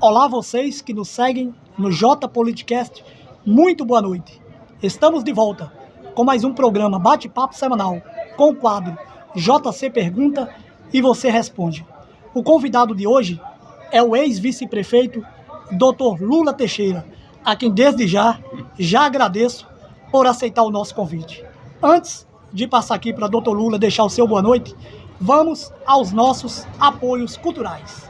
Olá vocês que nos seguem no J Politicast, muito boa noite. Estamos de volta com mais um programa bate-papo semanal com o quadro JC Pergunta e Você Responde. O convidado de hoje é o ex-vice-prefeito Dr. Lula Teixeira, a quem desde já agradeço por aceitar o nosso convite. Antes de passar aqui para Dr. Lula deixar o seu boa noite, vamos aos nossos apoios culturais.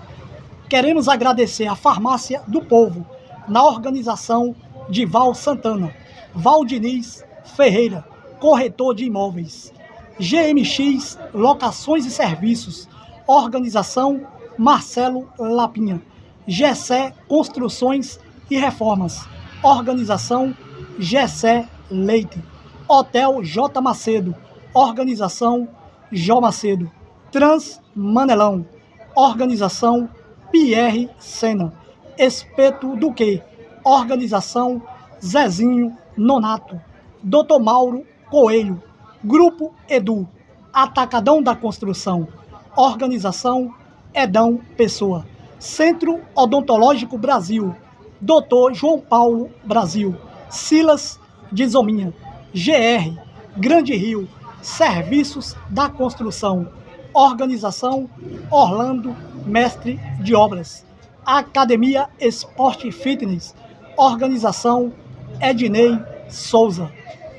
Queremos agradecer à Farmácia do Povo, na organização de Val Santana, Valdiniz Ferreira, corretor de imóveis, GMX Locações e Serviços, organização Marcelo Lapinha, Gessé Construções e Reformas, organização Gessé Leite, Hotel J Macedo, organização Jó Macedo, Trans Manelão, organização Pierre Sena, Espeto do Quê, organização Zezinho Nonato, Dr. Mauro Coelho, Grupo Edu, Atacadão da Construção, organização Edão Pessoa, Centro Odontológico Brasil, Dr. João Paulo Brasil, Silas de Zominha, GR, Grande Rio, Serviços da Construção, organização Orlando Mestre de Obras, Academia Esporte e Fitness, organização Ednei Souza,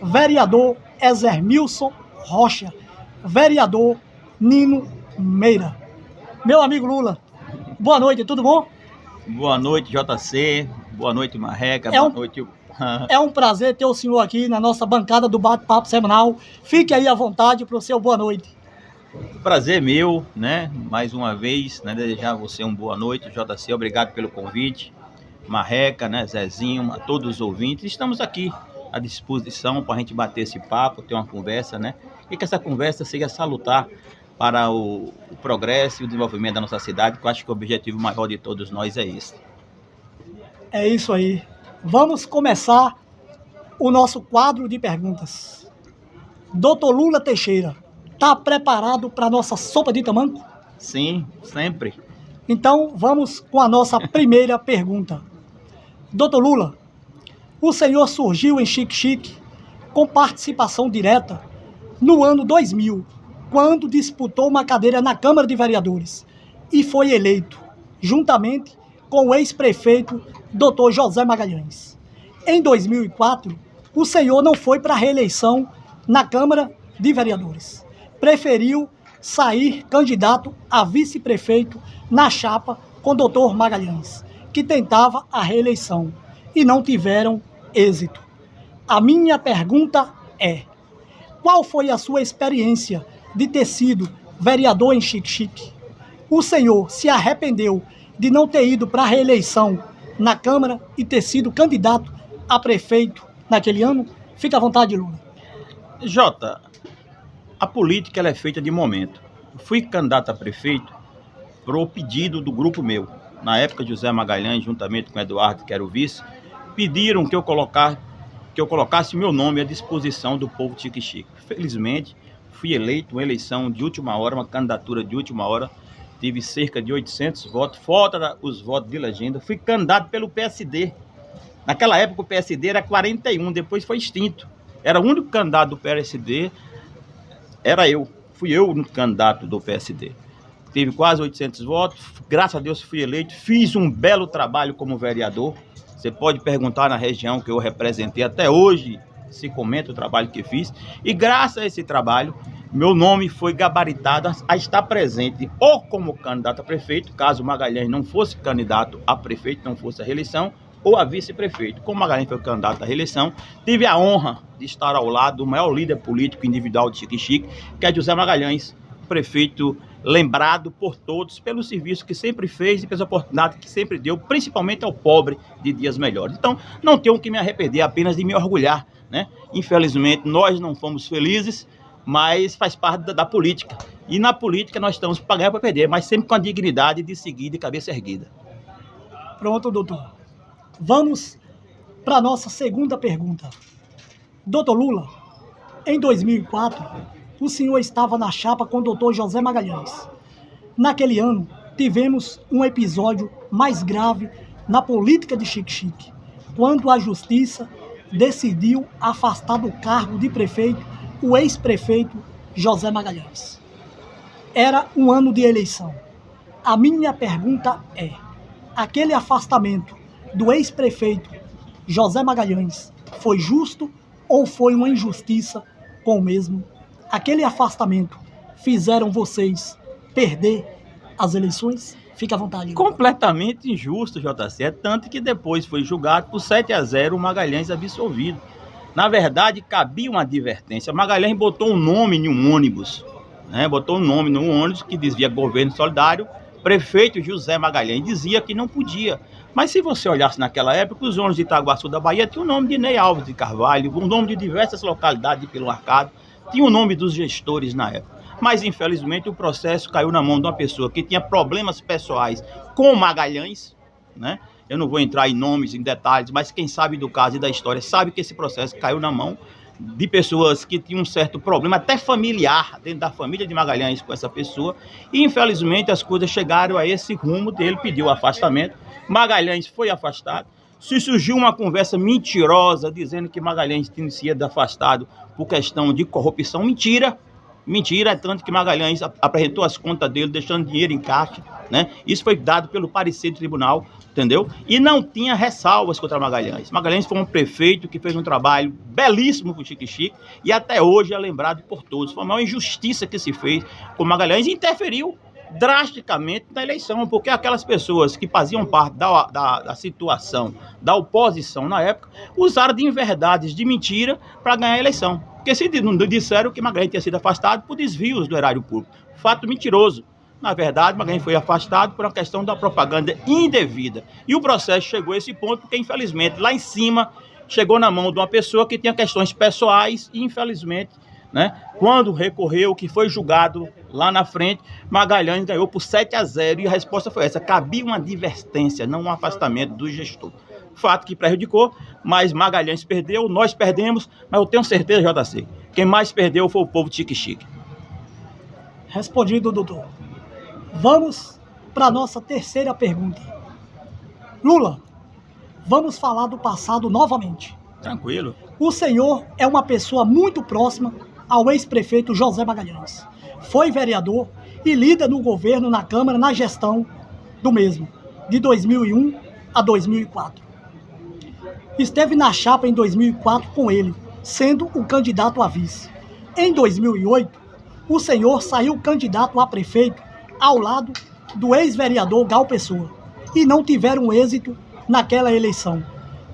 vereador Ezermilson Rocha, vereador Nino Meira. Meu amigo Lula, boa noite, tudo bom? Boa noite, JC, boa noite, Marreca, boa noite. É um prazer ter o senhor aqui na nossa bancada do bate-papo semanal. Fique aí à vontade para o seu boa noite. Prazer meu, né? Mais uma vez, né? Desejar a você uma boa noite, JC. Obrigado pelo convite. Marreca, né? Zezinho, a todos os ouvintes. Estamos aqui à disposição para a gente bater esse papo, ter uma conversa, né? E que essa conversa seja salutar para o progresso e o desenvolvimento da nossa cidade, que eu acho que o objetivo maior de todos nós é esse. É isso aí. Vamos começar o nosso quadro de perguntas. Dr. Lula Teixeira, está preparado para a nossa sopa de tamanco? Sim, sempre. Então, vamos com a nossa primeira pergunta. Dr. Lula, o senhor surgiu em Xique-Xique com participação direta no ano 2000, quando disputou uma cadeira na Câmara de Vereadores e foi eleito, juntamente com o ex-prefeito Dr. José Magalhães. Em 2004, o senhor não foi para a reeleição na Câmara de Vereadores. Preferiu sair candidato a vice-prefeito na chapa com o Dr. Magalhães, que tentava a reeleição, e não tiveram êxito. A minha pergunta é: qual foi a sua experiência de ter sido vereador em Xique-Xique? O senhor se arrependeu de não ter ido para a reeleição na Câmara e ter sido candidato a prefeito naquele ano? Fica à vontade, Lula. Jota, a política ela é feita de momento. Eu fui candidato a prefeito por pedido do grupo meu. Na época, José Magalhães, juntamente com Eduardo, que era o vice, pediram que eu colocasse meu nome à disposição do povo de Xique-Xique. Felizmente, fui eleito, uma eleição de última hora, uma candidatura de última hora. Tive cerca de 800 votos, fora os votos de legenda. Fui candidato pelo PSD. Naquela época, o PSD era 41, depois foi extinto. Era o único candidato do PSD, era eu. Fui eu o candidato do PSD. Tive quase 800 votos, graças a Deus fui eleito, fiz um belo trabalho como vereador. Você pode perguntar na região que eu representei, até hoje se comenta o trabalho que fiz. E graças a esse trabalho, meu nome foi gabaritado a estar presente ou como candidato a prefeito, caso Magalhães não fosse candidato a prefeito, não fosse a reeleição, ou a vice-prefeito. Como Magalhães foi candidato à reeleição, tive a honra de estar ao lado do maior líder político individual de Xique-Xique, que é José Magalhães, prefeito lembrado por todos pelo serviço que sempre fez e pelas oportunidades que sempre deu, principalmente ao pobre, de dias melhores. Então, não tenho que me arrepender, apenas de me orgulhar, né? Infelizmente, nós não fomos felizes, mas faz parte da política. E na política nós estamos para ganhar ou para perder, mas sempre com a dignidade de seguir de cabeça erguida. Pronto, doutor. Vamos para a nossa segunda pergunta. Doutor Lula, em 2004, o senhor estava na chapa com o doutor José Magalhães. Naquele ano, tivemos um episódio mais grave na política de Xique-Xique, quando a Justiça decidiu afastar do cargo de prefeito o ex-prefeito José Magalhães. Era um ano de eleição. A minha pergunta é: aquele afastamento do ex-prefeito José Magalhães foi justo ou foi uma injustiça com o mesmo? Aquele afastamento fizeram vocês perder as eleições? Fique à vontade. Completamente injusto, JC. É tanto que depois foi julgado por 7-0 o Magalhães absolvido. Na verdade, cabia uma advertência. Magalhães botou um nome em um ônibus, né? Botou um nome num ônibus que dizia Governo Solidário. Prefeito José Magalhães dizia que não podia. Mas se você olhasse naquela época, os ônibus de Itaguaçu da Bahia tinham o nome de Ney Alves de Carvalho, o nome de diversas localidades de Pelo Arcado, tinha o nome dos gestores na época. Mas, infelizmente, o processo caiu na mão de uma pessoa que tinha problemas pessoais com Magalhães, né? Eu não vou entrar em nomes, em detalhes, mas quem sabe do caso e da história sabe que esse processo caiu na mão de pessoas que tinham um certo problema, até familiar, dentro da família de Magalhães com essa pessoa. E, infelizmente, as coisas chegaram a esse rumo dele, pediu o afastamento. Magalhães foi afastado. Se surgiu uma conversa mentirosa, dizendo que Magalhães tinha sido afastado por questão de corrupção, mentira. Mentira, é tanto que Magalhães apresentou as contas dele, deixando dinheiro em caixa, né? Isso foi dado pelo parecer do tribunal, entendeu? E não tinha ressalvas contra Magalhães. Magalhães foi um prefeito que fez um trabalho belíssimo com o Xique-Xique e até hoje é lembrado por todos. Foi a maior injustiça que se fez com Magalhães e interferiu drasticamente na eleição, porque aquelas pessoas que faziam parte da situação, da oposição na época, usaram de inverdades, de mentira para ganhar a eleição. Porque se não disseram que Magalhães tinha sido afastado por desvios do erário público. Fato mentiroso. Na verdade, Magalhães foi afastado por uma questão da propaganda indevida. E o processo chegou a esse ponto porque, infelizmente, lá em cima, chegou na mão de uma pessoa que tinha questões pessoais e, infelizmente, né, quando recorreu, que foi julgado lá na frente, Magalhães ganhou por 7-0 e a resposta foi essa: cabia uma advertência, não um afastamento do gestor. Fato que prejudicou, mas Magalhães perdeu, nós perdemos, mas eu tenho certeza, JC, quem mais perdeu foi o povo de Xique-Xique. Respondido, doutor. Vamos para a nossa terceira pergunta. Lula, vamos falar do passado novamente. Tranquilo. O senhor é uma pessoa muito próxima ao ex-prefeito José Magalhães. Foi vereador e líder no governo, na Câmara, na gestão do mesmo, de 2001 a 2004. Esteve na chapa em 2004 com ele, sendo o candidato a vice. Em 2008, o senhor saiu candidato a prefeito ao lado do ex-vereador Gal Pessoa e não tiveram êxito naquela eleição,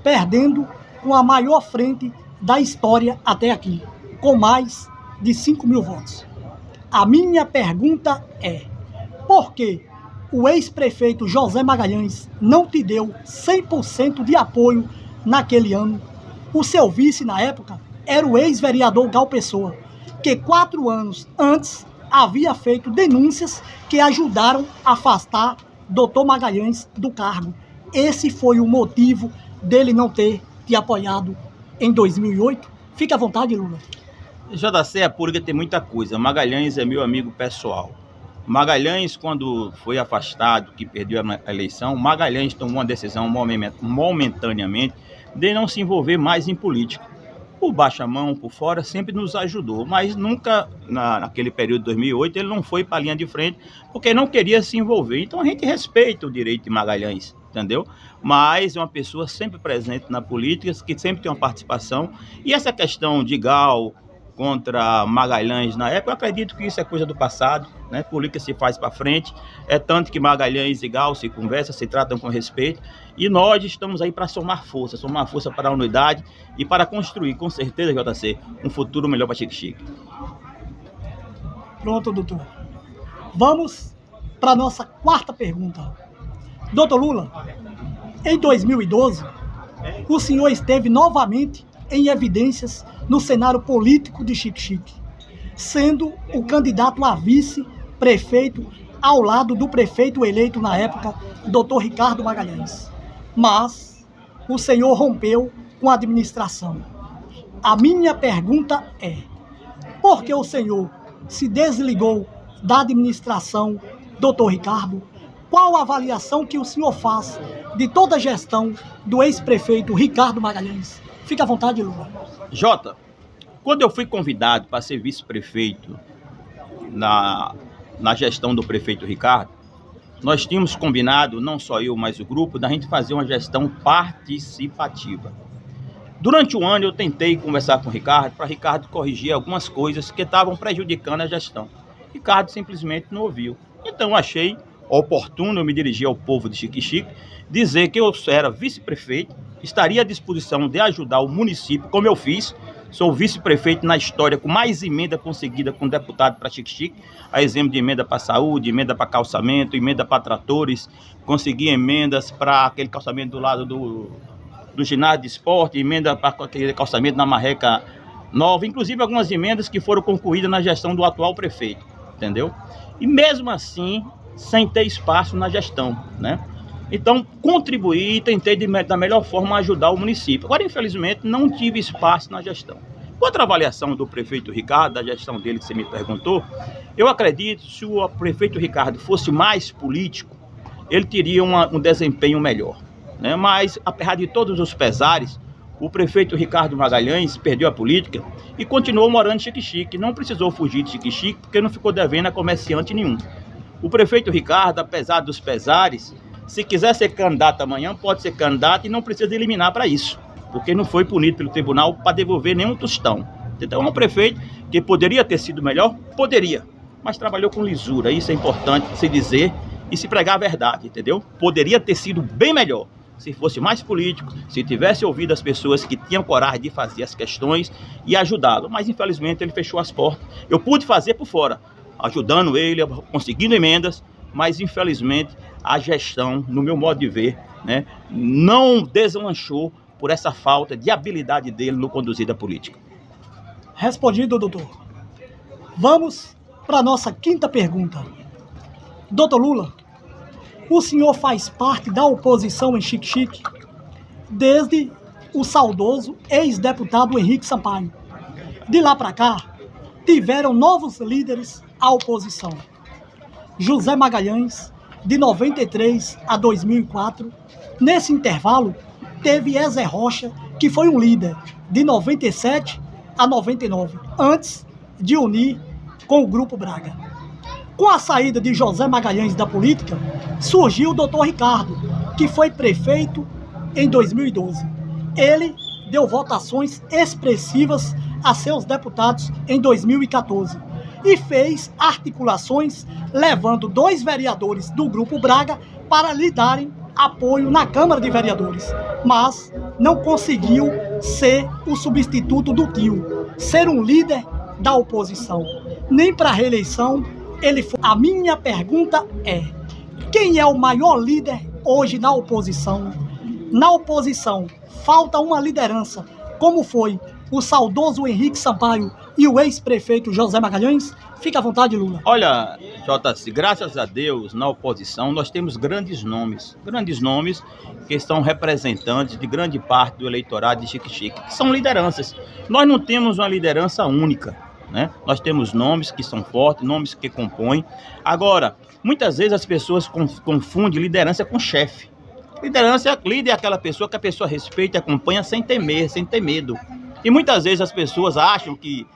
perdendo com a maior frente da história até aqui, com mais de 5 mil votos. A minha pergunta é: por que o ex-prefeito José Magalhães não te deu 100% de apoio naquele ano? O seu vice na época era o ex-vereador Gal Pessoa, que 4 anos antes havia feito denúncias que ajudaram a afastar Dr. Magalhães do cargo. Esse foi o motivo dele não ter te apoiado em 2008? Fique à vontade, Lula. JC, a política tem muita coisa. Magalhães é meu amigo pessoal. Magalhães, quando foi afastado, que perdeu a eleição, Magalhães tomou uma decisão momentaneamente de não se envolver mais em política. Por baixa mão, por fora, sempre nos ajudou, mas nunca, naquele período de 2008, ele não foi para a linha de frente, porque não queria se envolver. Então a gente respeita o direito de Magalhães, entendeu? Mas é uma pessoa sempre presente na política, que sempre tem uma participação. E essa questão de Gal contra Magalhães na época, eu acredito que isso é coisa do passado, né? Política se faz para frente, é tanto que Magalhães e Gal se conversam, se tratam com respeito, e nós estamos aí para somar força para a unidade e para construir, com certeza, JC, um futuro melhor para Xique-Xique. Pronto, doutor. Vamos para a nossa quarta pergunta. Doutor Lula, em 2012, o senhor esteve novamente em evidências no cenário político de Xique-Xique, sendo o candidato a vice-prefeito ao lado do prefeito eleito na época, Dr. Ricardo Magalhães. Mas o senhor rompeu com a administração. A minha pergunta é: por que o senhor se desligou da administração, doutor Ricardo? Qual a avaliação que o senhor faz de toda a gestão do ex-prefeito Ricardo Magalhães? Fique à vontade, Lula. Jota, quando eu fui convidado para ser vice-prefeito na gestão do prefeito Ricardo, nós tínhamos combinado, não só eu, mas o grupo, da gente fazer uma gestão participativa. Durante o ano eu tentei conversar com o Ricardo para Ricardo corrigir algumas coisas que estavam prejudicando a gestão. Ricardo simplesmente não ouviu. Então achei oportuno eu me dirigir ao povo de Xique-Xique, dizer que eu era vice-prefeito, estaria à disposição de ajudar o município, como eu fiz. Sou vice-prefeito na história com mais emenda conseguida com deputado para Xique-Xique, a exemplo de emenda para saúde, emenda para calçamento, emenda para tratores, consegui emendas para aquele calçamento do lado do ginásio de esporte, emenda para aquele calçamento na Marreca Nova, inclusive algumas emendas que foram concluídas na gestão do atual prefeito, entendeu? E mesmo assim, sem ter espaço na gestão, né? Então, contribuí e tentei da melhor forma ajudar o município. Agora, infelizmente, não tive espaço na gestão. Quanto à avaliação do prefeito Ricardo, da gestão dele que você me perguntou, eu acredito que se o prefeito Ricardo fosse mais político, ele teria um desempenho melhor, né? Mas, apesar de todos os pesares, o prefeito Ricardo Magalhães perdeu a política e continuou morando em Xique-Xique. Não precisou fugir de Xique-Xique porque não ficou devendo a comerciante nenhum. O prefeito Ricardo, apesar dos pesares, se quiser ser candidato amanhã, pode ser candidato e não precisa eliminar para isso, porque não foi punido pelo tribunal para devolver nenhum tostão. Então é um prefeito que poderia ter sido melhor, poderia, mas trabalhou com lisura. Isso é importante se dizer e se pregar a verdade, entendeu? Poderia ter sido bem melhor se fosse mais político, se tivesse ouvido as pessoas que tinham coragem de fazer as questões e ajudá-lo, mas infelizmente ele fechou as portas. Eu pude fazer por fora, ajudando ele, conseguindo emendas, mas infelizmente a gestão, no meu modo de ver, né, não deslanchou por essa falta de habilidade dele no conduzir da política. Respondido, doutor. Vamos para a nossa quinta pergunta. Doutor Lula, o senhor faz parte da oposição em Xique-Xique desde o saudoso ex-deputado Henrique Sampaio. De lá para cá, tiveram novos líderes à oposição. José Magalhães, de 93 a 2004. Nesse intervalo, teve Ezer Rocha, que foi um líder de 97 a 99, antes de unir com o Grupo Braga. Com a saída de José Magalhães da política, surgiu o doutor Ricardo, que foi prefeito em 2012. Ele deu votações expressivas a seus deputados em 2014 e fez articulações levando 2 vereadores do Grupo Braga para lhe darem apoio na Câmara de Vereadores, mas não conseguiu ser o substituto do tio, ser um líder da oposição. Nem para a reeleição ele foi. A minha pergunta é: quem é o maior líder hoje na oposição? Na oposição falta uma liderança, como foi o saudoso Henrique Sampaio e o ex-prefeito José Magalhães? Fica à vontade, Lula. Olha, JC, graças a Deus, na oposição, nós temos grandes nomes que são representantes de grande parte do eleitorado de Xique-Xique, que são lideranças. Nós não temos uma liderança única, né? Nós temos nomes que são fortes, nomes que compõem. Agora, muitas vezes as pessoas confundem liderança com chefe. Líder é aquela pessoa que a pessoa respeita e acompanha sem temer, sem ter medo. E muitas vezes as pessoas acham que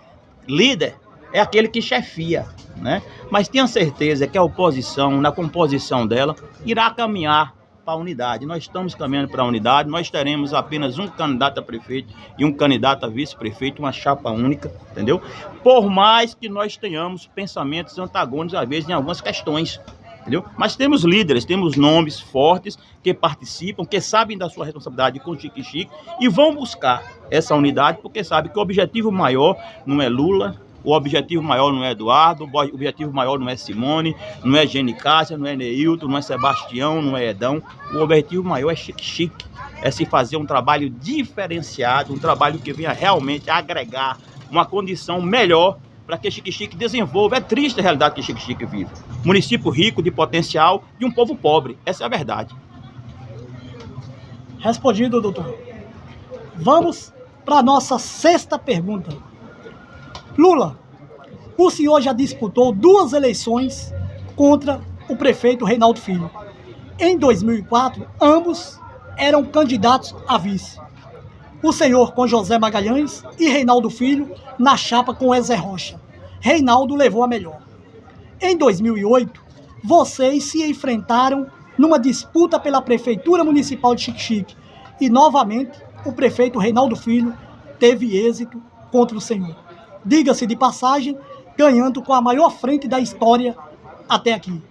líder é aquele que chefia, né? Mas tenha certeza que a oposição, na composição dela, irá caminhar para a unidade. Nós estamos caminhando para a unidade, nós teremos apenas um candidato a prefeito e um candidato a vice-prefeito, uma chapa única, entendeu? Por mais que nós tenhamos pensamentos antagônicos, às vezes, em algumas questões, entendeu? Mas temos líderes, temos nomes fortes que participam, que sabem da sua responsabilidade com o Xique-Xique e vão buscar essa unidade, porque sabem que o objetivo maior não é Lula, o objetivo maior não é Eduardo, o objetivo maior não é Simone, não é Gene Cássia, não é Neilton, não é Sebastião, não é Edão. O objetivo maior é Xique-Xique, é se fazer um trabalho diferenciado, um trabalho que venha realmente agregar uma condição melhor para que Xique-Xique desenvolva. É triste a realidade que Xique-Xique vive. Município rico de potencial e um povo pobre. Essa é a verdade. Respondido, doutor. Vamos para a nossa sexta pergunta. Lula, O senhor já disputou 2 eleições contra o prefeito Reinaldo Filho. Em 2004, ambos eram candidatos a vice. O senhor com José Magalhães e Reinaldo Filho na chapa com Ezer Rocha. Reinaldo levou a melhor. Em 2008, vocês se enfrentaram numa disputa pela Prefeitura Municipal de Xique-Xique e, novamente, o prefeito Reinaldo Filho teve êxito contra o senhor. Diga-se de passagem, ganhando com a maior frente da história até aqui.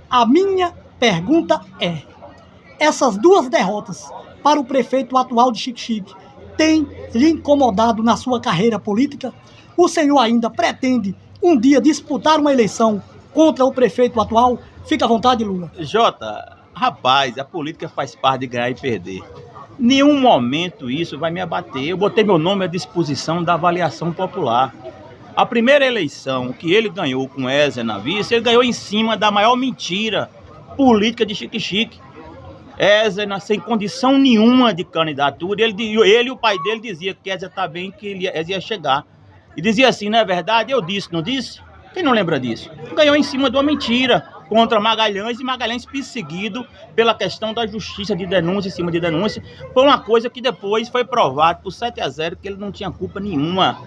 A minha pergunta é: essas 2 derrotas para o prefeito atual de Xique-Xique têm lhe incomodado na sua carreira política? O senhor ainda pretende um dia disputar uma eleição contra o prefeito atual? Fica à vontade, Lula. Jota, rapaz, a política faz parte de ganhar e perder. Nenhum momento isso vai me abater. Eu botei meu nome à disposição da avaliação popular. A primeira eleição que ele ganhou com Ezer na vice, ele ganhou em cima da maior mentira política de Xique-Xique. Ezer, sem condição nenhuma de candidatura, ele e o pai dele diziam que Ezer está bem, que Ezer ia chegar. E dizia assim, não é verdade? Eu disse, não disse? Quem não lembra disso? Ganhou em cima de uma mentira contra Magalhães, e Magalhães perseguido pela questão da justiça, de denúncia em cima de denúncia. Foi uma coisa que depois foi provado por 7-0 que ele não tinha culpa nenhuma.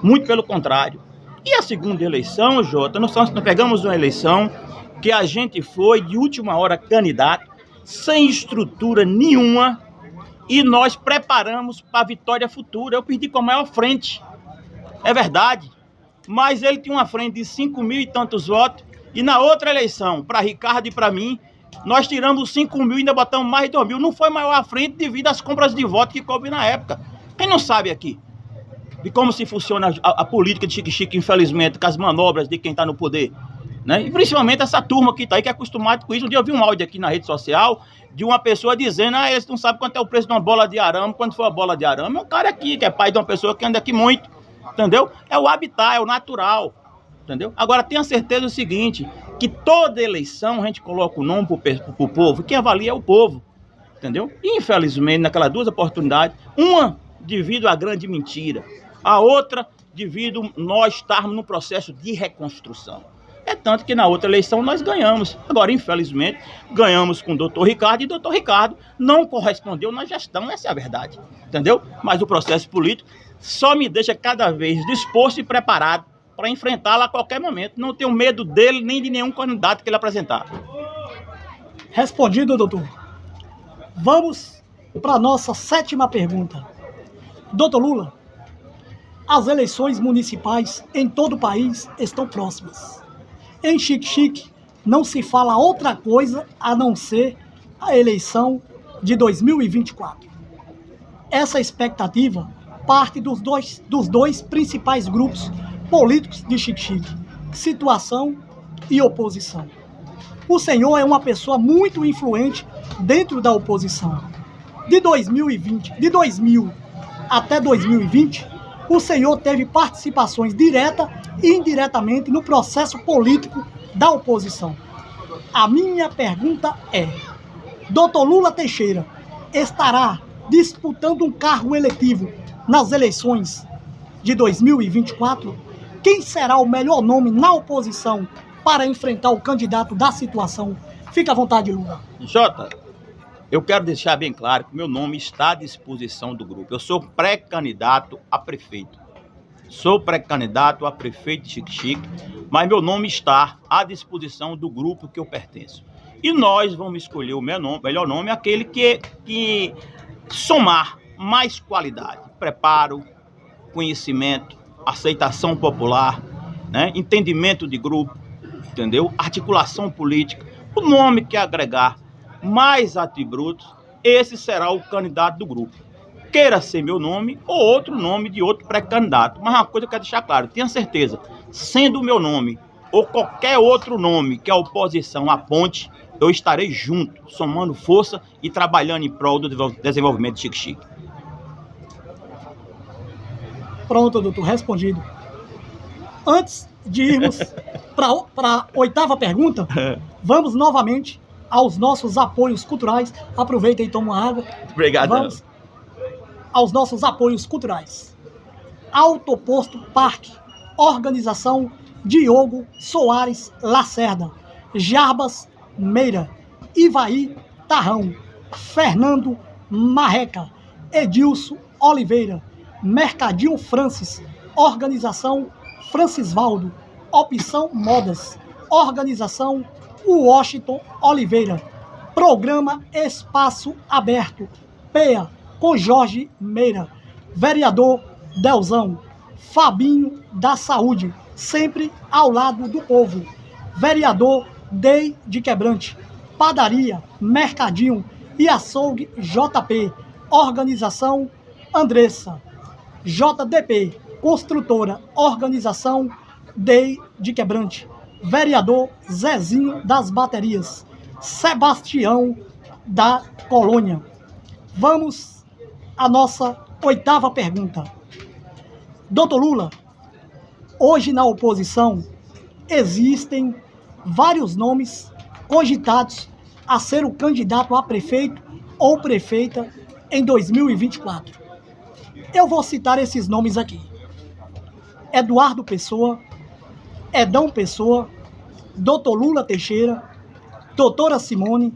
Muito pelo contrário. E a segunda eleição, Jota, nós pegamos uma eleição que a gente foi de última hora candidato, sem estrutura nenhuma, e nós preparamos para a vitória futura. Eu perdi com a maior frente, é verdade, mas ele tinha uma frente de 5 mil e tantos votos, e na outra eleição, para Ricardo e para mim, nós tiramos 5 mil e ainda botamos mais de 2 mil. Não foi maior a frente devido às compras de voto que coube na época. Quem não sabe aqui de como se funciona a política de Xique-Xique, infelizmente, com as manobras de quem está no poder, né? E principalmente essa turma que está aí, que é acostumada com isso. Um dia eu vi um áudio aqui na rede social de uma pessoa dizendo, eles não sabem quanto é o preço de uma bola de arame, quando for a bola de arame. É um cara aqui, que é pai de uma pessoa que anda aqui muito, entendeu? É o habitat, é o natural, entendeu? Agora, tenha certeza do seguinte, que toda eleição a gente coloca o nome pro povo, quem avalia é o povo, entendeu? E, infelizmente, naquelas 2 oportunidades, uma devido à grande mentira, a outra devido nós estarmos no processo de reconstrução. É tanto que na outra eleição nós ganhamos. Agora, infelizmente, ganhamos com o doutor Ricardo, e o doutor Ricardo não correspondeu na gestão, essa é a verdade, entendeu? Mas o processo político só me deixa cada vez disposto e preparado para enfrentá-lo a qualquer momento. Não tenho medo dele nem de nenhum candidato que ele apresentar. Respondido, doutor. Vamos para a nossa 7ª pergunta. Doutor Lula, as eleições municipais em todo o país estão próximas. Em Xique-Xique não se fala outra coisa a não ser a eleição de 2024. Essa expectativa parte dos dois principais grupos políticos de Xique-Xique, situação e oposição. O senhor é uma pessoa muito influente dentro da oposição. De 2000 até 2020, o senhor teve participações direta e indiretamente no processo político da oposição. A minha pergunta é: Dr. Lula Teixeira estará disputando um cargo eletivo nas eleições de 2024? Quem será o melhor nome na oposição para enfrentar o candidato da situação? Fica à vontade, Lula. Jota, eu quero deixar bem claro que meu nome está à disposição do grupo. Eu sou pré-candidato a prefeito. Sou pré-candidato a prefeito de Xique-Xique, mas meu nome está à disposição do grupo que eu pertenço. E nós vamos escolher o melhor nome, aquele que somar mais qualidade, preparo, conhecimento, aceitação popular, né? Entendimento de grupo, entendeu? Articulação política. O nome que agregar mais atributos, esse será o candidato do grupo. Queira ser meu nome ou outro nome de outro pré-candidato. Mas uma coisa eu quero deixar claro, tenha certeza, sendo o meu nome ou qualquer outro nome que a oposição aponte, eu estarei junto, somando força e trabalhando em prol do desenvolvimento de Xique-Xique. Pronto, doutor, respondido. Antes de irmos para a 8ª pergunta, vamos novamente aos nossos apoios culturais. Aproveita e toma uma água. Obrigado. Vamos aos nossos apoios culturais. Autoposto Parque, Organização Diogo Soares Lacerda, Jarbas Meira, Ivaí Tarrão, Fernando Marreca, Edilson Oliveira, Mercadinho Francis, Organização Francisvaldo, Opção Modas, Organização Washington Oliveira, Programa Espaço Aberto, PEA, com Jorge Meira, Vereador Delzão, Fabinho da Saúde, sempre ao lado do povo, Vereador Dei de Quebrante, Padaria, Mercadinho e Açougue JP, Organização Andressa, JDP, Construtora, Organização Dei de Quebrante, Vereador Zezinho das Baterias, Sebastião da Colônia. Vamos à nossa 8ª pergunta. Doutor Lula, hoje na oposição existem vários nomes cogitados a ser o candidato a prefeito ou prefeita em 2024. Eu vou citar esses nomes aqui: Eduardo Pessoa, Edão Pessoa, Doutor Lula Teixeira, Doutora Simone,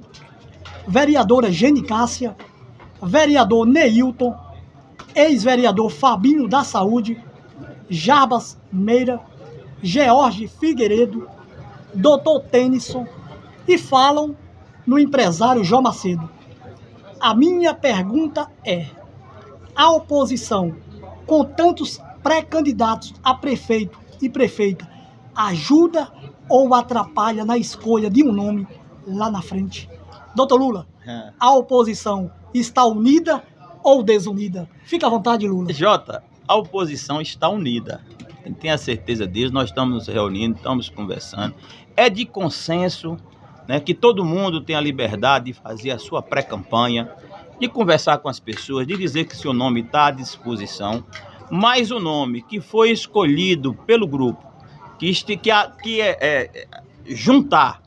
Vereadora Gene Cássia, Vereador Neilton, ex-vereador Fabinho da Saúde, Jarbas Meira, George Figueiredo, Doutor Tennyson, e falam no empresário João Macedo. A minha pergunta é: a oposição, com tantos pré-candidatos a prefeito e prefeita, ajuda ou atrapalha na escolha de um nome lá na frente? Doutor Lula, a oposição está unida ou desunida? Fica à vontade, Lula. Jota, a oposição está unida. Tenha certeza disso, nós estamos nos reunindo, estamos conversando. É de consenso, né, que todo mundo tem a liberdade de fazer a sua pré-campanha, de conversar com as pessoas, de dizer que seu nome está à disposição, mas o nome que foi escolhido pelo grupo, juntar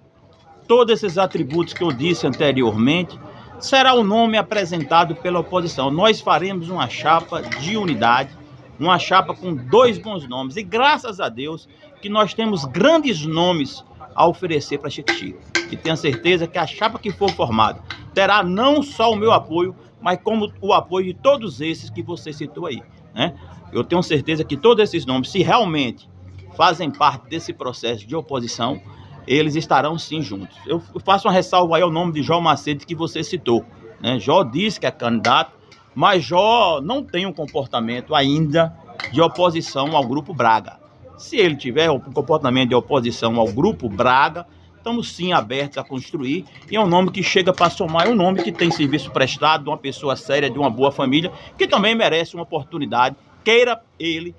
todos esses atributos que eu disse anteriormente, será o nome apresentado pela oposição. Nós faremos uma chapa de unidade, uma chapa com 2 bons nomes, e graças a Deus que nós temos grandes nomes a oferecer para Chique-Chique. E tenho certeza que a chapa que for formada terá não só o meu apoio, mas como o apoio de todos esses que você citou aí, né? Eu tenho certeza que todos esses nomes, se realmente fazem parte desse processo de oposição, eles estarão sim juntos. Eu faço uma ressalva aí ao nome de João Macedo que você citou, né? Jó disse que é candidato, mas Jó não tem um comportamento ainda de oposição ao Grupo Braga. Se ele tiver um comportamento de oposição ao Grupo Braga, estamos sim abertos a construir, e é um nome que chega para somar, é um nome que tem serviço prestado, de uma pessoa séria, de uma boa família, que também merece uma oportunidade, queira ele,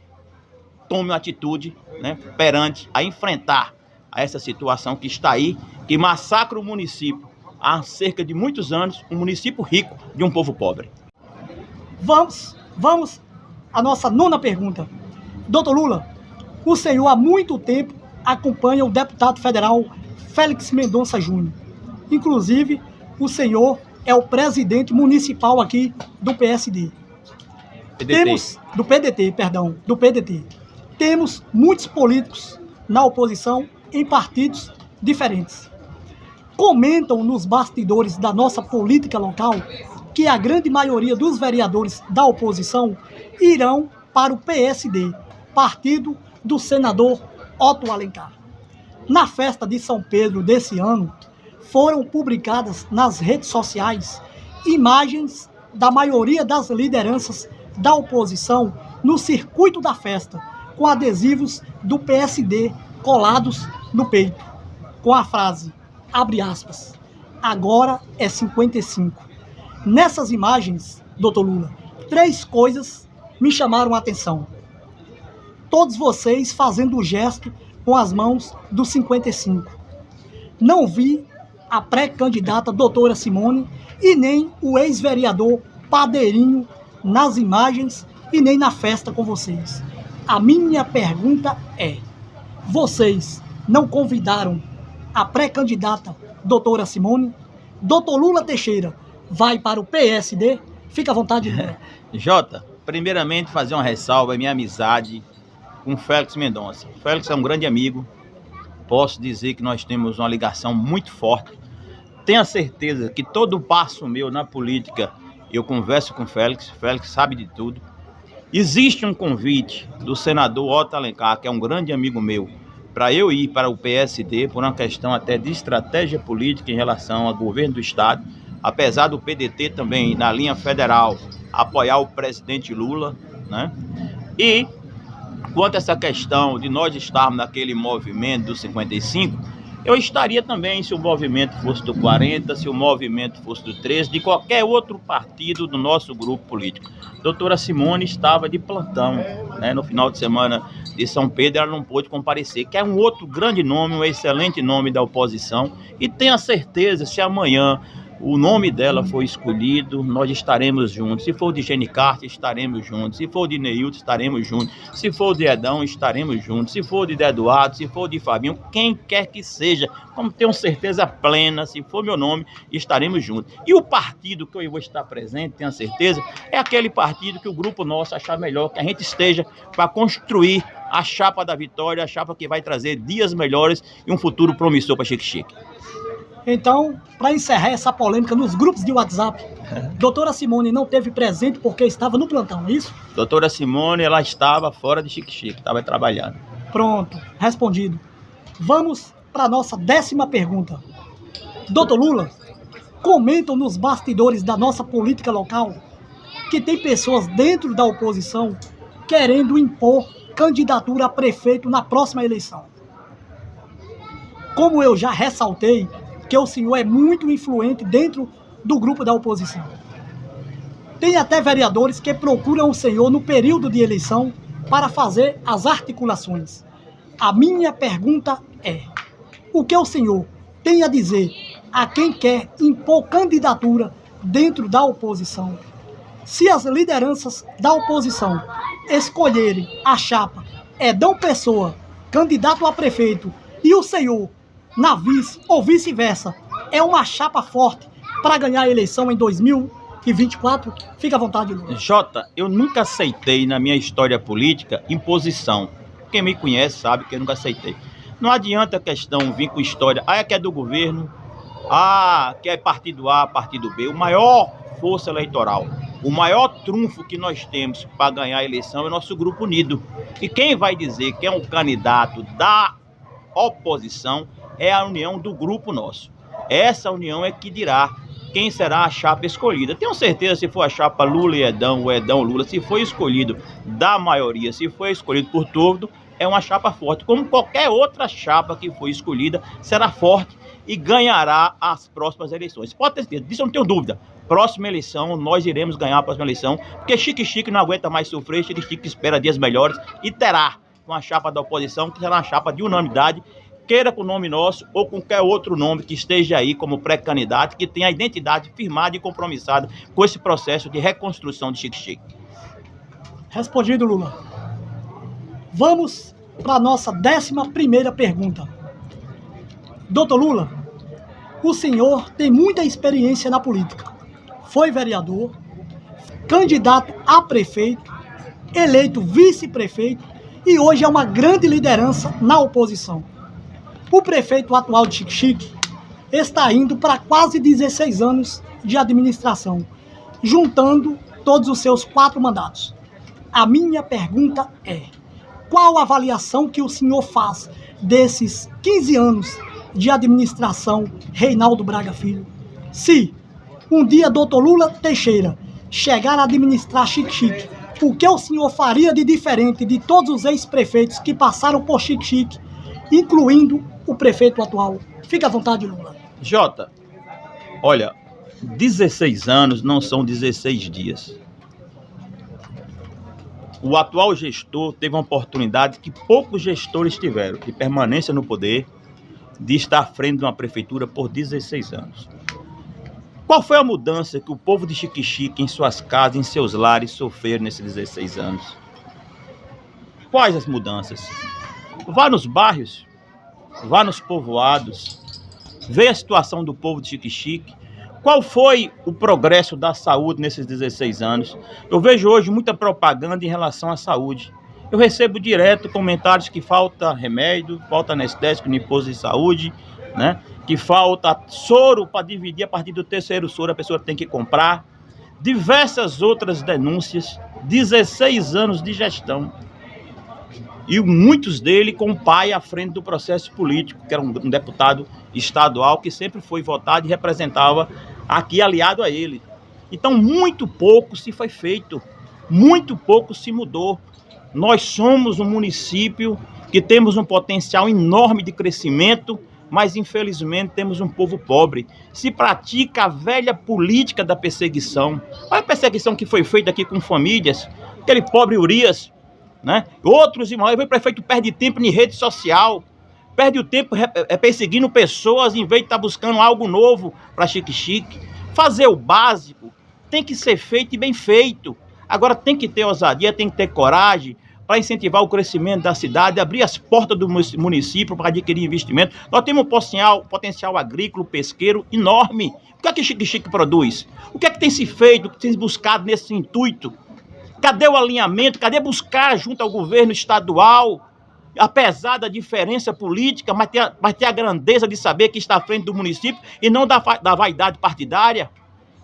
tome uma atitude, né, perante a enfrentar a essa situação que está aí, que massacra o município há cerca de muitos anos, um município rico de um povo pobre. Vamos à nossa 9ª pergunta. Doutor Lula, o senhor há muito tempo acompanha o deputado federal Félix Mendonça Júnior. Inclusive, o senhor é o presidente municipal aqui do PSD. Do PDT. Temos muitos políticos na oposição em partidos diferentes. Comentam nos bastidores da nossa política local que a grande maioria dos vereadores da oposição irão para o PSD, partido do senador Otto Alencar. Na festa de São Pedro desse ano, foram publicadas nas redes sociais imagens da maioria das lideranças da oposição no circuito da festa, com adesivos do PSD colados no peito, com a frase, abre aspas, agora é 55. Nessas imagens, doutor Lula, 3 coisas me chamaram a atenção. Todos vocês fazendo o gesto com as mãos do 55. Não vi a pré-candidata doutora Simone e nem o ex-vereador Padeirinho nas imagens e nem na festa com vocês. A minha pergunta é: vocês não convidaram a pré-candidata doutora Simone? Doutor Lula Teixeira vai para o PSD? Fica à vontade, Lula. Jota, primeiramente fazer uma ressalva, minha amizade com Félix Mendonça. Félix é um grande amigo, posso dizer que nós temos uma ligação muito forte. Tenho a certeza que todo passo meu na política eu converso com Félix sabe de tudo. Existe um convite do senador Otto Alencar, que é um grande amigo meu, para eu ir para o PSD por uma questão até de estratégia política em relação ao governo do Estado, apesar do PDT também, na linha federal, apoiar o presidente Lula, né? E quanto a essa questão de nós estarmos naquele movimento do 55, eu estaria também se o movimento fosse do 40, se o movimento fosse do 13, de qualquer outro partido do nosso grupo político. A doutora Simone estava de plantão, né, no final de semana de São Pedro, ela não pôde comparecer, que é um outro grande nome, um excelente nome da oposição, e tenha certeza, se amanhã o nome dela foi escolhido, nós estaremos juntos. Se for de Genicarte, estaremos juntos. Se for de Neilton, estaremos juntos. Se for de Edão, estaremos juntos. Se for de Eduardo, se for de Fabinho, quem quer que seja, como tenho certeza plena, se for meu nome, estaremos juntos. E o partido que eu vou estar presente, tenho certeza, é aquele partido que o grupo nosso achar melhor, que a gente esteja para construir a chapa da vitória, a chapa que vai trazer dias melhores e um futuro promissor para Xique-Xique. Então, para encerrar essa polêmica nos grupos de WhatsApp, doutora Simone não teve presente porque estava no plantão, é isso? Doutora Simone, ela estava fora de Xique-Xique, estava trabalhando. Pronto, respondido. Vamos para a nossa 10ª pergunta. Doutor Lula, comentam nos bastidores da nossa política local que tem pessoas dentro da oposição querendo impor candidatura a prefeito na próxima eleição. Como eu já ressaltei, que o senhor é muito influente dentro do grupo da oposição. Tem até vereadores que procuram o senhor no período de eleição para fazer as articulações. A minha pergunta é: o que o senhor tem a dizer a quem quer impor candidatura dentro da oposição? Se as lideranças da oposição escolherem a chapa Edão Pessoa, candidato a prefeito, e o senhor na vice ou vice-versa, é uma chapa forte para ganhar a eleição em 2024? Fica à vontade, Lula. Jota, eu nunca aceitei na minha história política imposição. Quem me conhece sabe que eu nunca aceitei. Não adianta a questão vir com história, é que é do governo, que é partido A, partido B. O maior força eleitoral, o maior trunfo que nós temos para ganhar a eleição é o nosso grupo unido. E quem vai dizer que é um candidato da oposição é a união do grupo nosso. Essa união é que dirá quem será a chapa escolhida. Tenho certeza, se for a chapa Lula e Edão, o Edão Lula, se for escolhido da maioria, se for escolhido por todo, é uma chapa forte. Como qualquer outra chapa que for escolhida, será forte e ganhará as próximas eleições. Pode ter certeza, disso eu não tenho dúvida. Próxima eleição, nós iremos ganhar a próxima eleição, porque Xique-Xique não aguenta mais sofrer, Xique-Xique espera dias melhores e terá uma chapa da oposição, que será uma chapa de unanimidade, queira com o nome nosso ou com qualquer outro nome que esteja aí como pré-candidato, que tenha a identidade firmada e compromissada com esse processo de reconstrução de Xique-Xique. Respondido, Lula. Vamos para a nossa 11ª pergunta. Doutor Lula, o senhor tem muita experiência na política. Foi vereador, candidato a prefeito, eleito vice-prefeito e hoje é uma grande liderança na oposição. O prefeito atual de Xique-Xique está indo para quase 16 anos de administração, juntando todos os seus 4 mandatos. A minha pergunta é: qual a avaliação que o senhor faz desses 15 anos de administração Reinaldo Braga Filho? Se um dia Dr. Lula Teixeira chegar a administrar Xique-Xique, o que o senhor faria de diferente de todos os ex-prefeitos que passaram por Xique-Xique, incluindo o prefeito atual? Fica à vontade, Lula. Jota, olha, 16 anos não são 16 dias. O atual gestor teve uma oportunidade que poucos gestores tiveram, de permanência no poder, de estar à frente de uma prefeitura por 16 anos. Qual foi a mudança que o povo de Xique-Xique, em suas casas, em seus lares, sofreram nesses 16 anos? Quais as mudanças? Vá nos bairros, vá nos povoados, veja a situação do povo de Xique-Xique. Qual foi o progresso da saúde nesses 16 anos? Eu vejo hoje muita propaganda em relação à saúde. Eu recebo direto comentários que falta remédio, falta anestésico no imposto de saúde, né? Que falta soro para dividir a partir do terceiro soro, a pessoa tem que comprar. Diversas outras denúncias, 16 anos de gestão. E muitos dele com o pai à frente do processo político, que era um deputado estadual que sempre foi votado e representava aqui aliado a ele. Então, muito pouco se foi feito, muito pouco se mudou. Nós somos um município que temos um potencial enorme de crescimento, mas infelizmente temos um povo pobre. Se pratica a velha política da perseguição. Olha a perseguição que foi feita aqui com famílias, aquele pobre Urias, né? Outros irmãos, o prefeito perde tempo em rede social, perde o tempo perseguindo pessoas em vez de estar buscando algo novo para Xique-Xique. Fazer o básico tem que ser feito e bem feito. Agora tem que ter ousadia, tem que ter coragem para incentivar o crescimento da cidade, abrir as portas do município para adquirir investimento. Nós temos um potencial agrícola, pesqueiro enorme. O que é que Xique-Xique produz? O que é que tem se feito, o que tem se buscado nesse intuito? Cadê o alinhamento? Cadê buscar junto ao governo estadual, apesar da diferença política, mas ter a grandeza de saber que está à frente do município e não da vaidade partidária?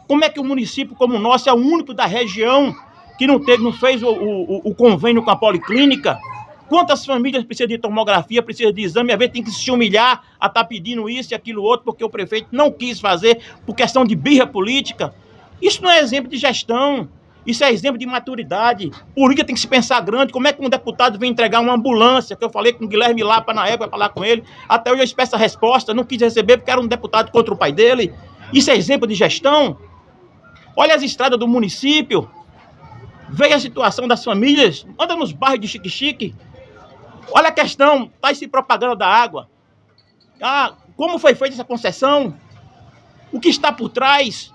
Como é que um município como o nosso é o único da região que não fez o convênio com a policlínica? Quantas famílias precisam de tomografia, precisam de exame, às vezes tem que se humilhar a estar pedindo isso e aquilo outro, porque o prefeito não quis fazer por questão de birra política? Isso não é exemplo de gestão. Isso é exemplo de maturidade. Política tem que se pensar grande. Como é que um deputado vem entregar uma ambulância, que eu falei com o Guilherme Lapa na época, falar com ele, até hoje eu espero essa resposta, não quis receber porque era um deputado contra o pai dele. Isso é exemplo de gestão? Olha as estradas do município, veja a situação das famílias, anda nos bairros de Xique-Xique, olha a questão, tá essa propaganda da água. Como foi feita essa concessão? O que está por trás?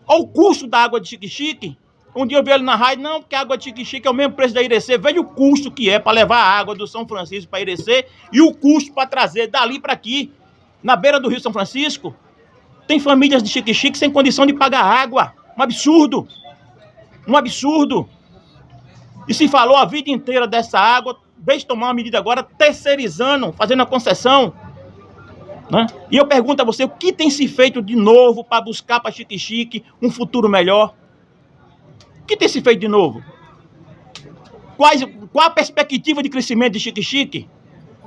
Olha o custo da água de Xique-Xique. Um dia eu vi ele na rádio, não, porque a água de Xique-Xique é o mesmo preço da Irecê. Veja o custo que é para levar a água do São Francisco para Irecê e o custo para trazer dali para aqui, na beira do Rio São Francisco. Tem famílias de Xique-Xique sem condição de pagar água. Um absurdo. Um absurdo. E se falou a vida inteira dessa água, veio tomar uma medida agora terceirizando, fazendo a concessão. Né? E eu pergunto a você, o que tem se feito de novo para buscar para Xique-Xique um futuro melhor? O que tem se feito de novo? Qual a perspectiva de crescimento de Xique-Xique?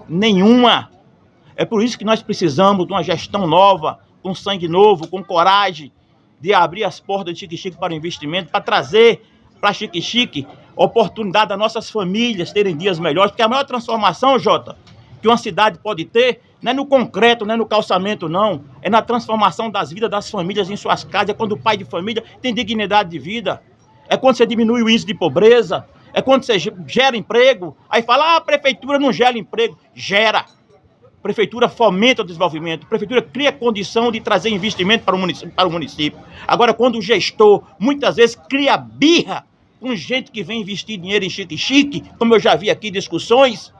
Nenhuma. É por isso que nós precisamos de uma gestão nova, com sangue novo, com coragem de abrir as portas de Xique-Xique para o investimento, para trazer para Xique-Xique oportunidade das nossas famílias terem dias melhores, porque a maior transformação, Jota, que uma cidade pode ter, não é no concreto, não é no calçamento, não. É na transformação das vidas das famílias em suas casas. É quando o pai de família tem dignidade de vida. É quando você diminui o índice de pobreza. É quando você gera emprego. Aí fala, a prefeitura não gera emprego. Gera. A prefeitura fomenta o desenvolvimento. A prefeitura cria condição de trazer investimento para o município. Agora, quando o gestor, muitas vezes, cria birra com gente que vem investir dinheiro em Xique-Xique, como eu já vi aqui discussões,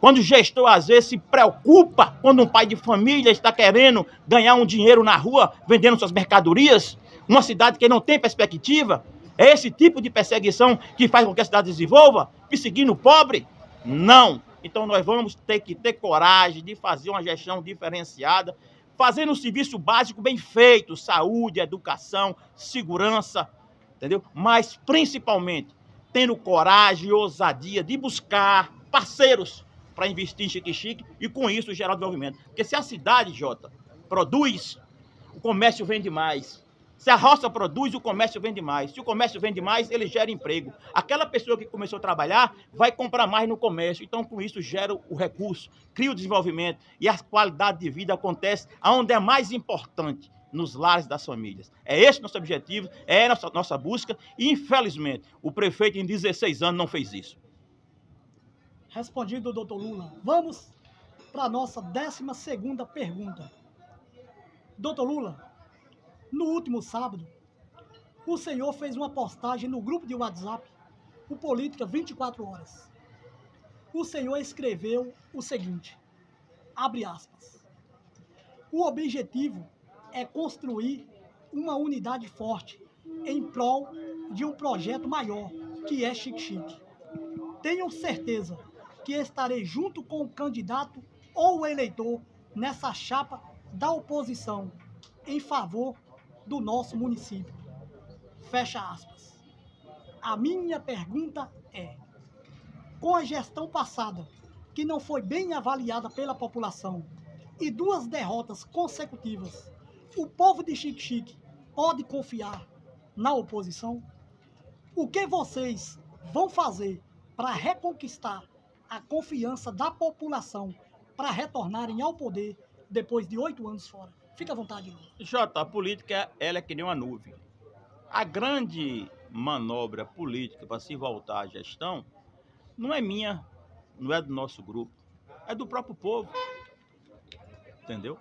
quando o gestor, às vezes, se preocupa quando um pai de família está querendo ganhar um dinheiro na rua, vendendo suas mercadorias, uma cidade que não tem perspectiva, é esse tipo de perseguição que faz com que a cidade desenvolva, perseguindo o pobre? Não. Então nós vamos ter que ter coragem de fazer uma gestão diferenciada, fazendo um serviço básico bem feito, saúde, educação, segurança, entendeu? Mas, principalmente, tendo coragem e ousadia de buscar parceiros para investir em Xique-Xique e, com isso, gerar desenvolvimento. Porque se a cidade, Jota, produz, o comércio vende mais. Se a roça produz, o comércio vende mais. Se o comércio vende mais, ele gera emprego. Aquela pessoa que começou a trabalhar vai comprar mais no comércio. Então, com isso, gera o recurso, cria o desenvolvimento e a qualidade de vida acontece onde é mais importante, nos lares das famílias. É esse nosso objetivo, é essa nossa busca e, infelizmente, o prefeito em 16 anos não fez isso. Respondido, doutor Lula. Vamos para a nossa 12ª pergunta. Doutor Lula, no último sábado, o senhor fez uma postagem no grupo de WhatsApp, o Política 24 Horas. O senhor escreveu o seguinte, abre aspas, o objetivo é construir uma unidade forte em prol de um projeto maior, que é Xique-Xique. tenham certeza que estarei junto com o candidato ou o eleitor nessa chapa da oposição em favor do nosso município. Fecha aspas. A minha pergunta é: com a gestão passada, que não foi bem avaliada pela população, e 2 derrotas consecutivas, o povo de Xique-Xique pode confiar na oposição? O que vocês vão fazer para reconquistar a confiança da população para retornarem ao poder depois de 8 anos fora? Fica à vontade, Lula. Jota, a política ela é que nem uma nuvem. A grande manobra política para se voltar à gestão não é minha, não é do nosso grupo, é do próprio povo. Entendeu?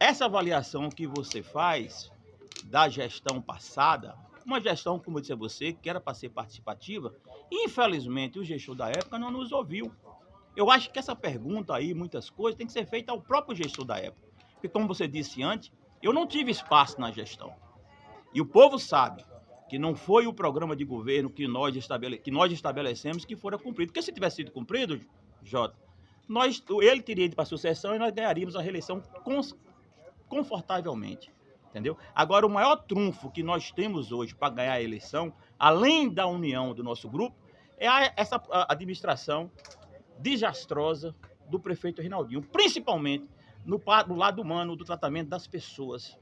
Essa avaliação que você faz da gestão passada, uma gestão, como eu disse a você, que era para ser participativa, infelizmente o gestor da época não nos ouviu. Eu acho que essa pergunta aí, muitas coisas, tem que ser feita ao próprio gestor da época. Porque, como você disse antes, eu não tive espaço na gestão. E o povo sabe que não foi o programa de governo que nós estabelecemos que fora cumprido. Porque se tivesse sido cumprido, Jota, ele teria ido para a sucessão e nós ganharíamos a reeleição confortavelmente. Entendeu? Agora, o maior trunfo que nós temos hoje para ganhar a eleição, além da união do nosso grupo, é essa administração desastrosa do prefeito Rinaldinho, principalmente no lado humano do tratamento das pessoas.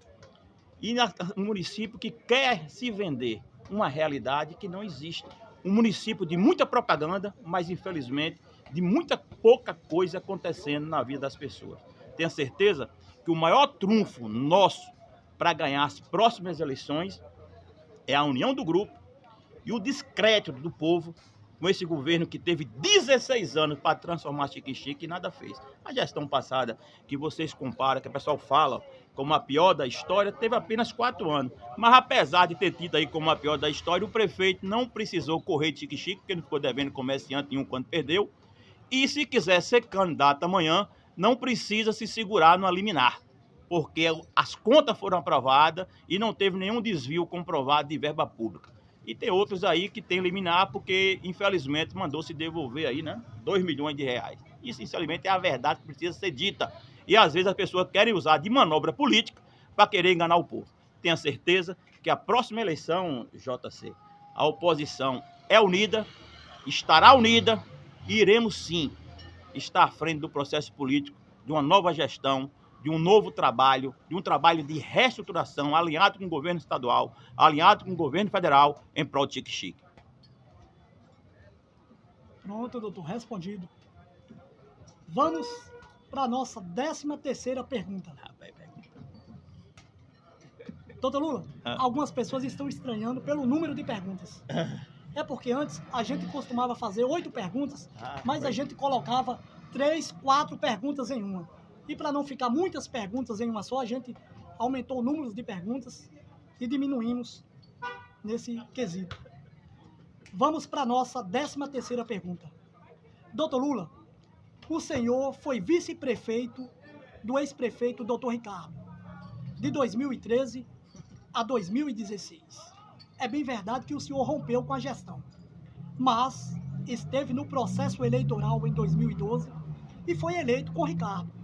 E no município que quer se vender uma realidade que não existe. Um município de muita propaganda, mas infelizmente de muita pouca coisa acontecendo na vida das pessoas. Tenho certeza que o maior trunfo nosso para ganhar as próximas eleições é a união do grupo e o descrédito do povo com esse governo que teve 16 anos para transformar Xique-Xique e nada fez. A gestão passada, que vocês comparam, que o pessoal fala como a pior da história, teve apenas 4 anos. Mas apesar de ter tido aí como a pior da história, o prefeito não precisou correr de Xique-Xique, porque não ficou devendo comerciante nenhum quando perdeu. E se quiser ser candidato amanhã, não precisa se segurar no liminar, porque as contas foram aprovadas e não teve nenhum desvio comprovado de verba pública. E tem outros aí que tem liminar porque, infelizmente, mandou se devolver aí, né? 2 milhões de reais. Isso, infelizmente, é a verdade que precisa ser dita. E, às vezes, as pessoas querem usar de manobra política para querer enganar o povo. Tenha certeza que a próxima eleição, JC, a oposição é unida, estará unida e iremos, sim, estar à frente do processo político, de uma nova gestão, de um novo trabalho, de um trabalho de reestruturação, alinhado com o governo estadual, alinhado com o governo federal, em prol de Xique-Xique. Pronto, doutor, respondido. Vamos para a nossa 13ª pergunta. Doutor Lula, algumas pessoas estão estranhando pelo número de perguntas. É porque antes a gente costumava fazer 8 perguntas, mas a gente colocava 3, 4 perguntas em uma. E para não ficar muitas perguntas em uma só, a gente aumentou o número de perguntas e diminuímos nesse quesito. Vamos para a nossa 13ª pergunta. Doutor Lula, o senhor foi vice-prefeito do ex-prefeito Dr. Ricardo, de 2013 a 2016. É bem verdade que o senhor rompeu com a gestão, mas esteve no processo eleitoral em 2012 e foi eleito com Ricardo.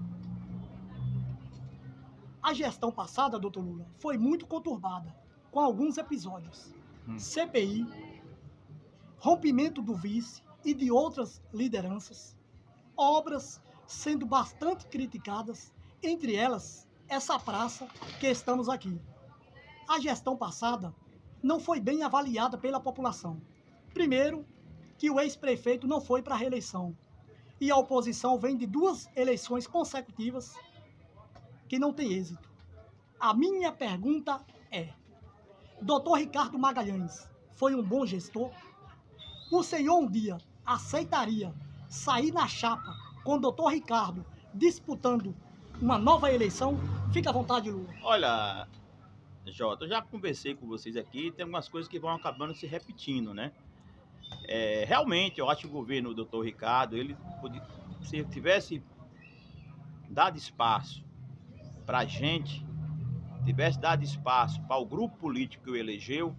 A gestão passada, doutor Lula, foi muito conturbada, com alguns episódios. CPI, rompimento do vice e de outras lideranças, obras sendo bastante criticadas, entre elas essa praça que estamos aqui. A gestão passada não foi bem avaliada pela população. Primeiro, que o ex-prefeito não foi para a reeleição, e a oposição vem de 2 eleições consecutivas que não tem êxito. A minha pergunta é: Dr. Ricardo Magalhães foi um bom gestor? O senhor um dia aceitaria sair na chapa com o Dr. Ricardo disputando uma nova eleição? Fica à vontade, Lula. Olha, Jota, eu já conversei com vocês aqui, tem algumas coisas que vão acabando se repetindo, né? Realmente, eu acho que o governo do Dr. Ricardo, se tivesse dado espaço para a gente, tivesse dado espaço para o grupo político que o elegeu,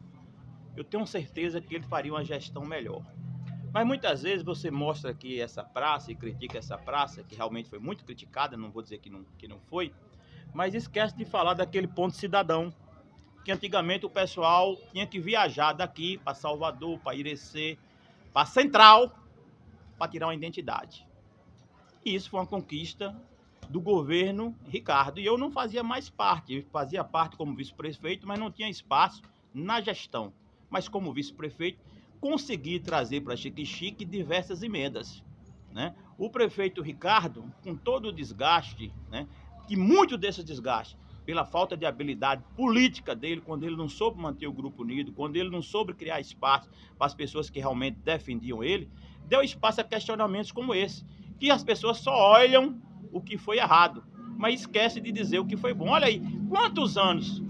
eu tenho certeza que ele faria uma gestão melhor. Mas muitas vezes você mostra aqui essa praça e critica essa praça, que realmente foi muito criticada, não vou dizer que não foi, mas esquece de falar daquele ponto cidadão, que antigamente o pessoal tinha que viajar daqui para Salvador, para Irecê, para Central, para tirar uma identidade. E isso foi uma conquista do governo Ricardo. E eu não fazia mais parte, eu fazia parte como vice-prefeito, mas não tinha espaço na gestão. Mas como vice-prefeito, consegui trazer para Xique-Xique diversas emendas, né? O prefeito Ricardo, com todo o desgaste, né, que muito desse desgaste, pela falta de habilidade política dele, quando ele não soube manter o grupo unido, quando ele não soube criar espaço para as pessoas que realmente defendiam ele, deu espaço a questionamentos como esse, que as pessoas só olham o que foi errado, mas esquece de dizer o que foi bom. Olha aí, quantos anos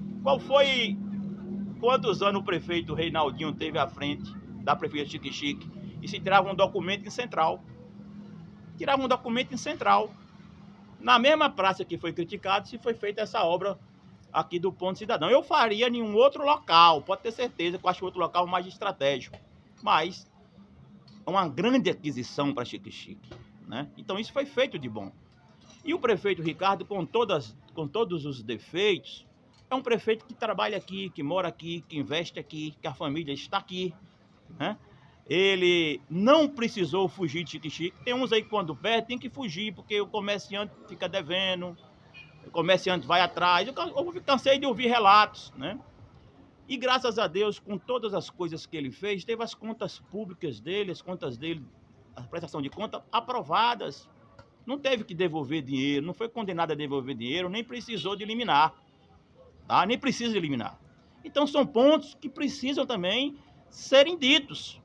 o prefeito Reinaldinho teve à frente da prefeitura Xique-Xique e se tirava um documento em Central. Na mesma praça que foi criticado, se foi feita essa obra aqui do Ponto Cidadão. Eu faria em um outro local, pode ter certeza que eu acho outro local mais estratégico. Mas é uma grande aquisição para Xique-Xique, né? Então isso foi feito de bom. E o prefeito Ricardo, com todos os defeitos, é um prefeito que trabalha aqui, que mora aqui, que investe aqui, que a família está aqui, né? Ele não precisou fugir de Xique-Xique. Tem uns aí que quando perde tem que fugir, porque o comerciante fica devendo, o comerciante vai atrás. Eu cansei de ouvir relatos, né? E graças a Deus, com todas as coisas que ele fez, teve as contas públicas dele, a prestação de conta aprovadas. Não teve que devolver dinheiro, não foi condenado a devolver dinheiro, nem precisou de eliminar, tá? Nem precisa de eliminar. Então são pontos que precisam também serem ditos.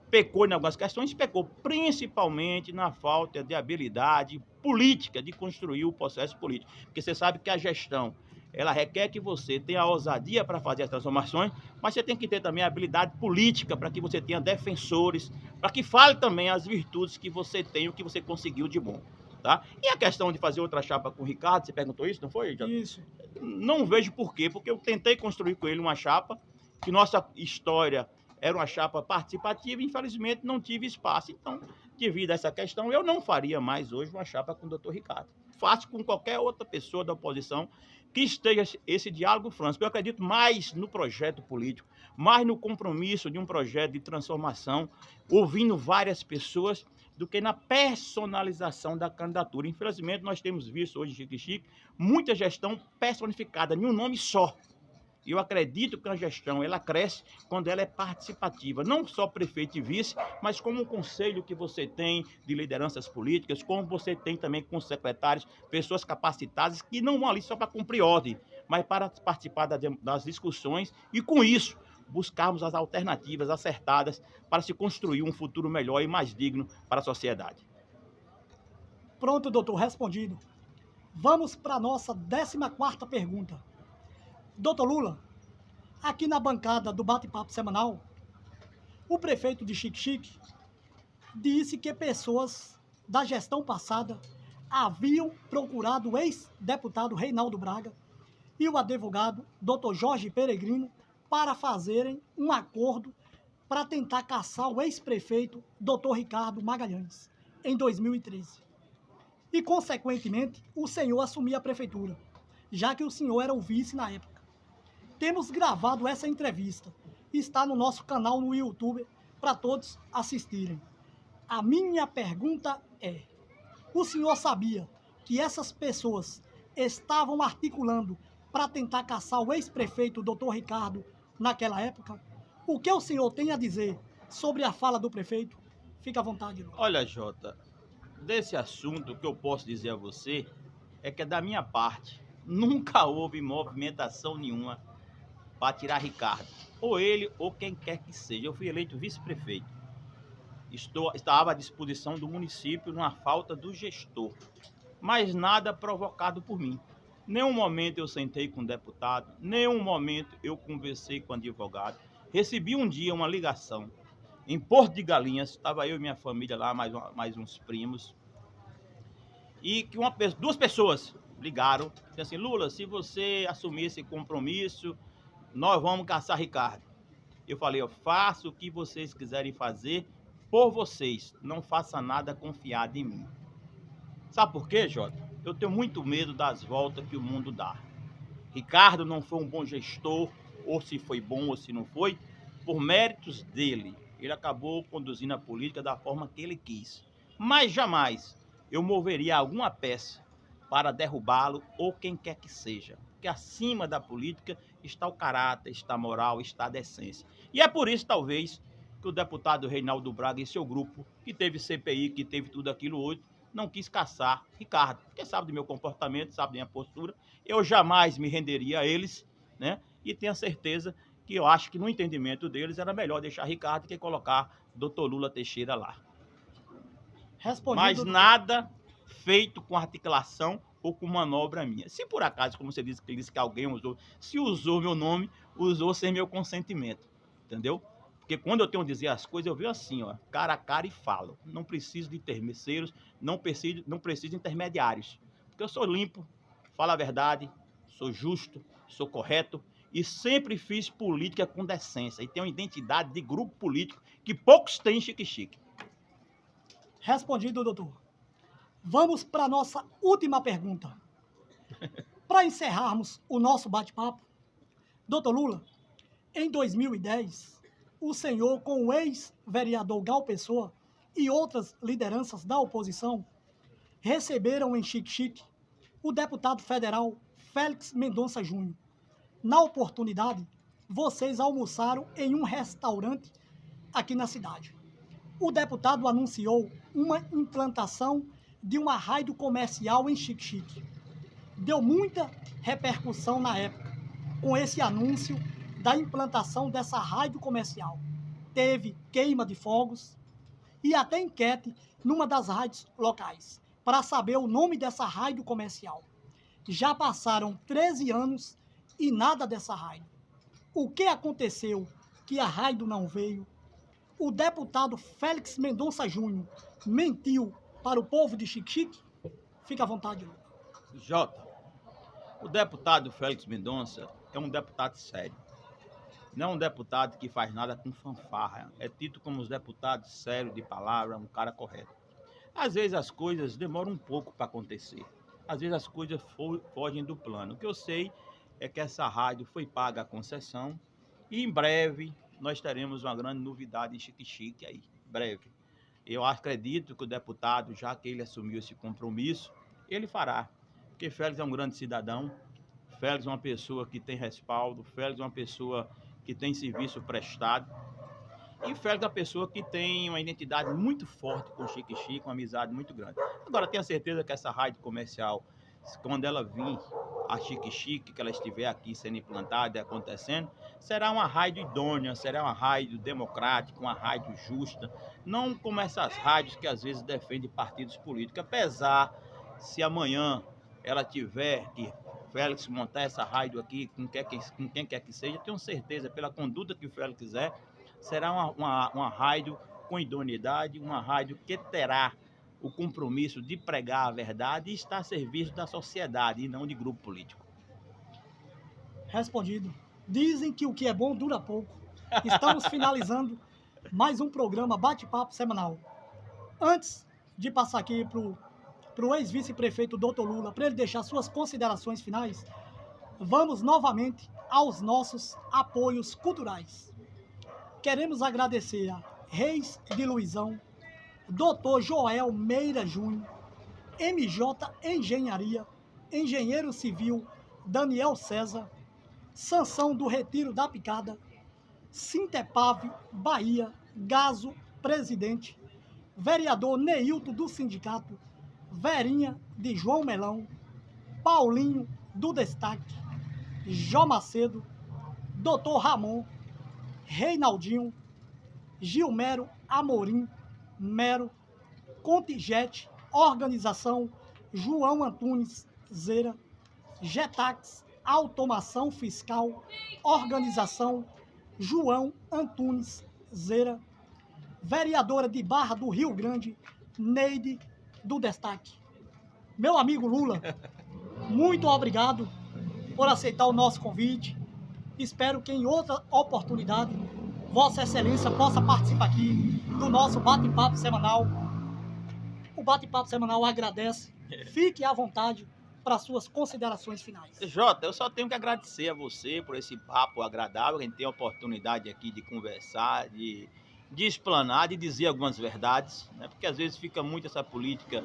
Pecou em algumas questões, pecou principalmente na falta de habilidade política de construir o processo político. Porque você sabe que a gestão, ela requer que você tenha a ousadia para fazer as transformações, mas você tem que ter também a habilidade política para que você tenha defensores, para que fale também as virtudes que você tem, o que você conseguiu de bom. Tá? E a questão de fazer outra chapa com o Ricardo, você perguntou isso, não foi? Isso. Não vejo por quê, porque eu tentei construir com ele uma chapa, que nossa história era uma chapa participativa e infelizmente não tive espaço. Então, devido a essa questão, eu não faria mais hoje uma chapa com o doutor Ricardo. Faço com qualquer outra pessoa da oposição que esteja esse diálogo franco, porque eu acredito mais no projeto político, mais no compromisso de um projeto de transformação, ouvindo várias pessoas, do que na personalização da candidatura. Infelizmente, nós temos visto hoje em Xique-Xique muita gestão personificada em um nome só. E eu acredito que a gestão ela cresce quando ela é participativa, não só prefeito e vice, mas como um conselho que você tem de lideranças políticas, como você tem também com os secretários, pessoas capacitadas que não vão ali só para cumprir ordem, mas para participar das discussões e com isso buscarmos as alternativas acertadas para se construir um futuro melhor e mais digno para a sociedade. Pronto, doutor, respondido. Vamos para a nossa 14ª pergunta. Doutor Lula, aqui na bancada do Bate-Papo Semanal, o prefeito de Xique-Xique disse que pessoas da gestão passada haviam procurado o ex-deputado Reinaldo Braga e o advogado Dr. Jorge Peregrino para fazerem um acordo para tentar caçar o ex-prefeito Dr. Ricardo Magalhães em 2013. E, consequentemente, o senhor assumia a prefeitura, já que o senhor era o vice na época. Temos gravado essa entrevista, está no nosso canal no YouTube para todos assistirem. A minha pergunta é: o senhor sabia que essas pessoas estavam articulando para tentar caçar o ex-prefeito Dr. Ricardo naquela época? O que o senhor tem a dizer sobre a fala do prefeito? Fique à vontade. Olha, Jota, desse assunto o que eu posso dizer a você é que da minha parte nunca houve movimentação nenhuma para tirar Ricardo, ou ele ou quem quer que seja. Eu fui eleito vice-prefeito. Estava à disposição do município numa falta do gestor, mas nada provocado por mim. Nenhum momento eu sentei com o deputado, nenhum momento eu conversei com o advogado. Recebi um dia uma ligação em Porto de Galinhas, estava eu e minha família lá, mais uns primos, e que duas pessoas ligaram, dizendo assim: Lula, se você assumir esse compromisso, nós vamos caçar Ricardo. Eu falei: eu faço o que vocês quiserem fazer, por vocês, não faça nada confiado em mim. Sabe por quê, Jota? Eu tenho muito medo das voltas que o mundo dá. Ricardo não foi um bom gestor, ou se foi bom ou se não foi, por méritos dele. Ele acabou conduzindo a política da forma que ele quis. Mas jamais eu moveria alguma peça para derrubá-lo ou quem quer que seja. Porque acima da política está o caráter, está a moral, está a decência. E é por isso, talvez, que o deputado Reinaldo Braga e seu grupo, que teve CPI, que teve tudo aquilo hoje, não quis caçar Ricardo, porque sabe do meu comportamento, sabe da minha postura. Eu jamais me renderia a eles, né? E tenho a certeza que eu acho que no entendimento deles era melhor deixar Ricardo que colocar Dr. Lula Teixeira lá. Mas nada feito com articulação ou com manobra minha. Se por acaso, como você disse que alguém usou, se usou meu nome, usou sem meu consentimento, entendeu? Porque quando eu tenho que dizer as coisas, eu vejo assim, ó, cara a cara e falo. Não preciso de terceiros, não preciso de intermediários. Porque eu sou limpo, falo a verdade, sou justo, sou correto e sempre fiz política com decência. E tenho uma identidade de grupo político que poucos têm em Xique-Xique. Respondido, doutor. Vamos para a nossa última pergunta. Para encerrarmos o nosso bate-papo, doutor Lula, em 2010... o senhor, com o ex-vereador Gal Pessoa e outras lideranças da oposição, receberam em Xique-Xique o deputado federal Félix Mendonça Júnior. Na oportunidade, vocês almoçaram em um restaurante aqui na cidade. O deputado anunciou uma implantação de uma rádio comercial em Xique-Xique. Deu muita repercussão na época com esse anúncio da implantação dessa rádio comercial. Teve queima de fogos e até enquete numa das rádios locais para saber o nome dessa rádio comercial. Já passaram 13 anos e nada dessa rádio. O que aconteceu que a rádio não veio? O deputado Félix Mendonça Júnior mentiu para o povo de Xique-Xique? Fica à vontade. Jota, o deputado Félix Mendonça é um deputado sério. Não é um deputado que faz nada com fanfarra. É tido como os deputados sérios de palavra, um cara correto. Às vezes as coisas demoram um pouco para acontecer. Às vezes as coisas fogem do plano. O que eu sei é que essa rádio foi paga a concessão e em breve nós teremos uma grande novidade em Xique-Xique aí. Breve. Eu acredito que o deputado, já que ele assumiu esse compromisso, ele fará. Porque Félix é um grande cidadão. Félix é uma pessoa que tem respaldo. Félix é uma pessoa que tem serviço prestado, e Félix é uma pessoa que tem uma identidade muito forte com Xique-Xique, uma amizade muito grande. Agora, tenho certeza que essa rádio comercial, quando ela vir a Xique-Xique, que ela estiver aqui sendo implantada e acontecendo, será uma rádio idônea, será uma rádio democrática, uma rádio justa, não como essas rádios que às vezes defendem partidos políticos, apesar se amanhã ela tiver que Félix montar essa rádio aqui com quem quer que seja, tenho certeza, pela conduta que o Félix quiser, será uma rádio com idoneidade, uma rádio que terá o compromisso de pregar a verdade e estar a serviço da sociedade e não de grupo político. Respondido. Dizem que o que é bom dura pouco. Estamos finalizando mais um programa Bate-Papo Semanal. Antes de passar aqui para o ex-vice-prefeito Dr. Lula, para ele deixar suas considerações finais, vamos novamente aos nossos apoios culturais. Queremos agradecer a Reis de Luizão, Dr. Joel Meira Júnior, MJ Engenharia, Engenheiro Civil Daniel César, Sansão do Retiro da Picada, Sintepave, Bahia, Gaso, Presidente, Vereador Neilton do Sindicato, Verinha de João Melão, Paulinho do Destaque, Jó Macedo, Dr. Ramon, Reinaldinho, Gilmero Amorim, Mero, Contingente, Organização João Antunes Zera, Getax, Automação Fiscal, Organização João Antunes Zera, Vereadora de Barra do Rio Grande, Neide do Destaque. Meu amigo Lula, muito obrigado por aceitar o nosso convite. Espero que em outra oportunidade Vossa Excelência possa participar aqui do nosso bate-papo semanal. O bate-papo semanal agradece. Fique à vontade para suas considerações finais. Jota, eu só tenho que agradecer a você por esse papo agradável, a gente tem a oportunidade aqui de conversar, de explanar, de dizer algumas verdades, né? Porque às vezes fica muito essa política,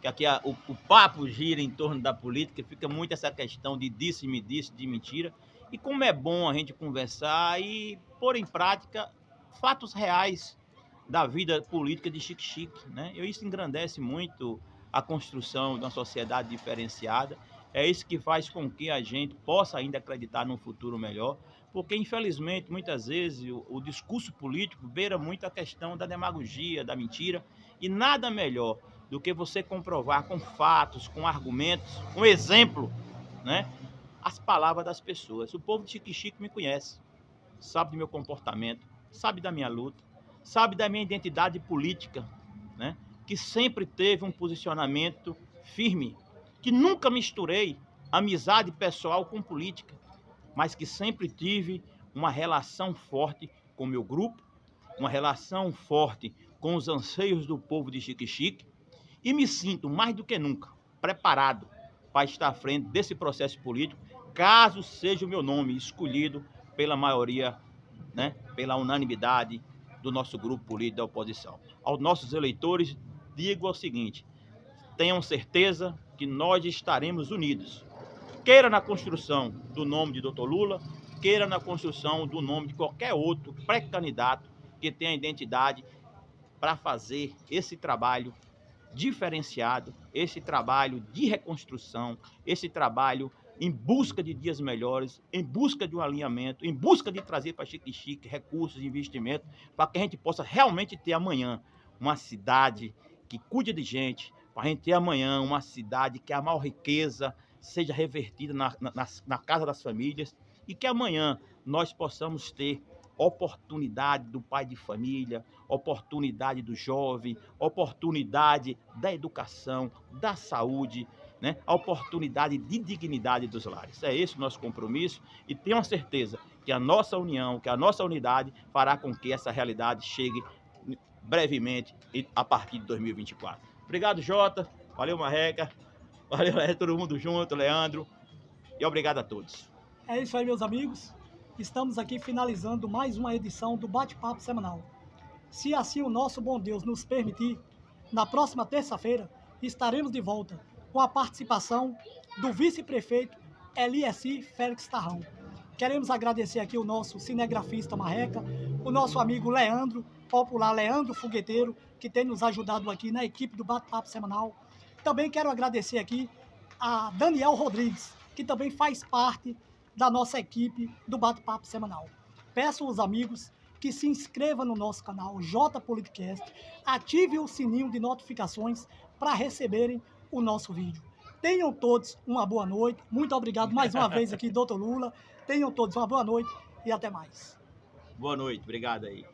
que aqui o papo gira em torno da política, fica muito essa questão de disse-me disse, de mentira. E como é bom a gente conversar e pôr em prática fatos reais da vida política de Xique-Xique, né? Isso engrandece muito a construção de uma sociedade diferenciada. É isso que faz com que a gente possa ainda acreditar num futuro melhor, porque infelizmente muitas vezes o discurso político beira muito a questão da demagogia, da mentira, e nada melhor do que você comprovar com fatos, com argumentos, com exemplo, né, as palavras das pessoas. O povo de Xique-Xique me conhece, sabe do meu comportamento, sabe da minha luta, sabe da minha identidade política, né? Que sempre teve um posicionamento firme, que nunca misturei amizade pessoal com política, mas que sempre tive uma relação forte com o meu grupo, uma relação forte com os anseios do povo de Xique-Xique, e me sinto mais do que nunca preparado para estar à frente desse processo político, caso seja o meu nome escolhido pela maioria, né, pela unanimidade do nosso grupo político da oposição. Aos nossos eleitores, digo o seguinte: tenham certeza que nós estaremos unidos, queira na construção do nome de Dr. Lula, queira na construção do nome de qualquer outro pré-candidato que tenha identidade para fazer esse trabalho diferenciado, esse trabalho de reconstrução, esse trabalho em busca de dias melhores, em busca de um alinhamento, em busca de trazer para Xique-Xique recursos e investimentos, para que a gente possa realmente ter amanhã uma cidade que cuide de gente, para a gente ter amanhã uma cidade que a maior riqueza seja revertida na casa das famílias, e que amanhã nós possamos ter oportunidade do pai de família, oportunidade do jovem, oportunidade da educação, da saúde, né? A oportunidade de dignidade dos lares. É esse o nosso compromisso, e tenho certeza que a nossa união, que a nossa unidade fará com que essa realidade chegue brevemente a partir de 2024. Obrigado, Jota. Valeu, Marreca. Valeu, todo mundo junto, Leandro. E obrigado a todos. É isso aí, meus amigos. Estamos aqui finalizando mais uma edição do Bate-Papo Semanal. Se assim o nosso bom Deus nos permitir, na próxima terça-feira estaremos de volta com a participação do vice-prefeito Eliesi Félix Tarrão. Queremos agradecer aqui o nosso cinegrafista Marreca, o nosso amigo Leandro, popular Leandro Fogueteiro, que tem nos ajudado aqui na equipe do Bate-Papo Semanal. Também quero agradecer aqui a Daniel Rodrigues, que também faz parte da nossa equipe do Bate-Papo Semanal. Peço aos amigos que se inscrevam no nosso canal J Politicast, ative o sininho de notificações para receberem o nosso vídeo. Tenham todos uma boa noite. Muito obrigado mais uma vez aqui, Dr. Lula. Tenham todos uma boa noite e até mais. Boa noite, obrigado aí.